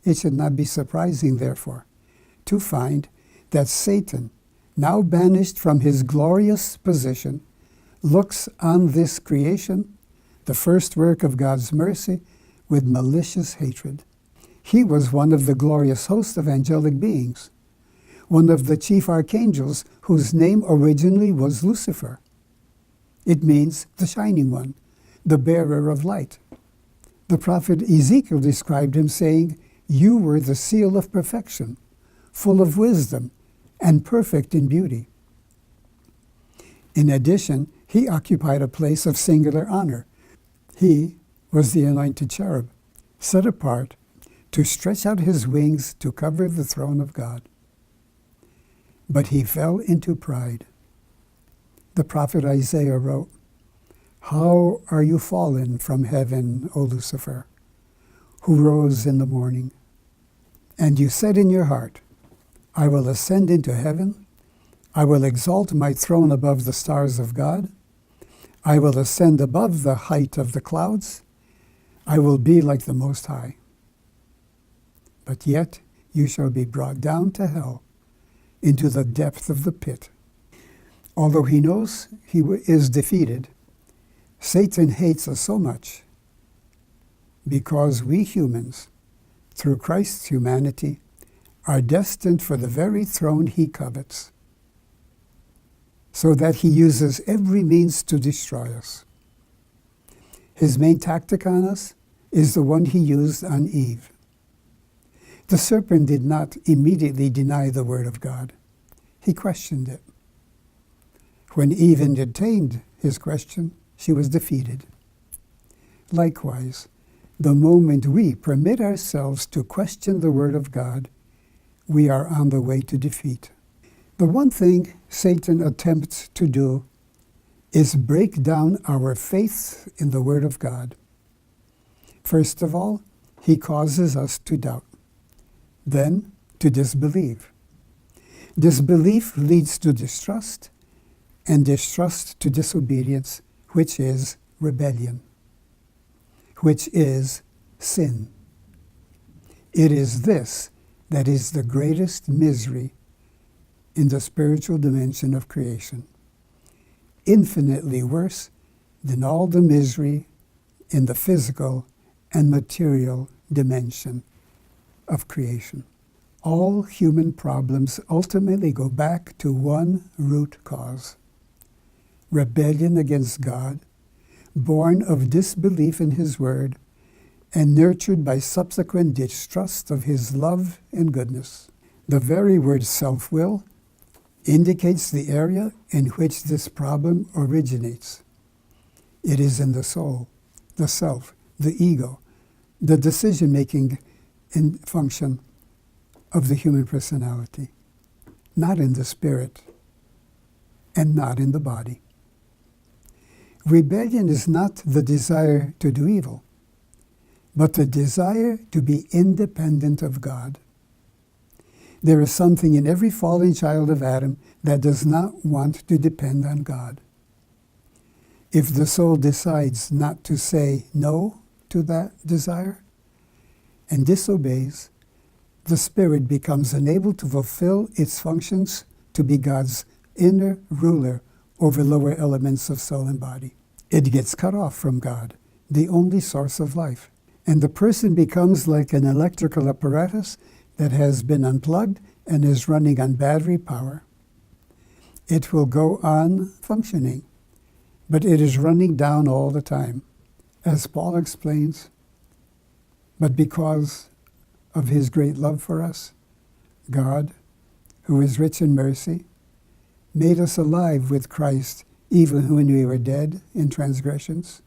It should not be surprising, therefore, to find that Satan, now banished from his glorious position, looks on this creation, the first work of God's mercy, with malicious hatred. He was one of the glorious host of angelic beings, one of the chief archangels whose name originally was Lucifer. It means the shining one, the bearer of light. The prophet Ezekiel described him saying, "You were the seal of perfection, full of wisdom, and perfect in beauty." In addition, he occupied a place of singular honor. He was the anointed cherub, set apart to stretch out his wings to cover the throne of God. But he fell into pride. The prophet Isaiah wrote, "How are you fallen from heaven, O Lucifer, who rose in the morning? And you said in your heart, I will ascend into heaven. I will exalt my throne above the stars of God. I will ascend above the height of the clouds. I will be like the Most High. But yet you shall be brought down to hell, into the depth of the pit." Although he knows he is defeated, Satan hates us so much because we humans, through Christ's humanity, are destined for the very throne he covets, so that he uses every means to destroy us. His main tactic on us is the one he used on Eve. The serpent did not immediately deny the word of God. He questioned it. When Eve entertained his question, she was defeated. Likewise, the moment we permit ourselves to question the word of God, we are on the way to defeat. The one thing Satan attempts to do is break down our faith in the word of God. First of all, he causes us to doubt, then to disbelieve. Disbelief leads to distrust, and distrust to disobedience, which is rebellion, which is sin. It is this that is the greatest misery in the spiritual dimension of creation, infinitely worse than all the misery in the physical and material dimension of creation. All human problems ultimately go back to one root cause: rebellion against God, born of disbelief in his word, and nurtured by subsequent distrust of his love and goodness. The very word self-will indicates the area in which this problem originates. It is in the soul, the self, the ego, the decision-making function of the human personality, not in the spirit and not in the body. Rebellion is not the desire to do evil, but the desire to be independent of God. There is something in every fallen child of Adam that does not want to depend on God. If the soul decides not to say no to that desire and disobeys, the spirit becomes unable to fulfill its functions to be God's inner ruler over lower elements of soul and body. It gets cut off from God, the only source of life, and the person becomes like an electrical apparatus that has been unplugged and is running on battery power. It will go on functioning, but it is running down all the time. As Paul explains, but because of his great love for us, God, who is rich in mercy, made us alive with Christ even when we were dead in transgressions.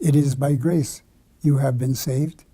It is by grace you have been saved,